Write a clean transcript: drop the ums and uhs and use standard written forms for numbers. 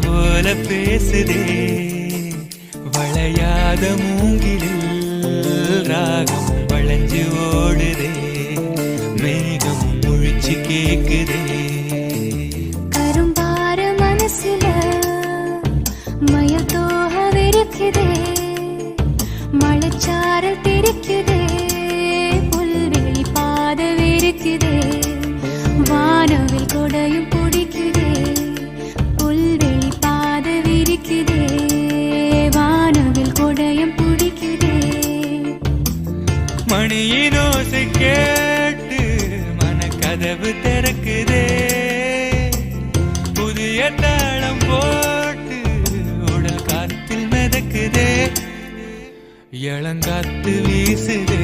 போல பேசுதே வளையாத மூங்கிலில் ராகம் வளைஞ்சு ஓடுதே மேகம் முழிச்சு கேக்குதே கரும்பார மனசுல மயில் தோகவிருக்குதே மழைச்சாரல் தெரிக்குதே புல்வெளி பாதவிருக்குதே வானவில் கொடையும் பிடிக்குதே புல்வெளி பாதவிருக்குதே வானவில் கொடையும் பிடிக்குதே மணியின் ஓசை கேட்டு மனக்கதவு திறக்குதே புதிய தாளம் போட்டு உடல் காத்தில் மிதக்குதே இளங்காத்து வீசுதே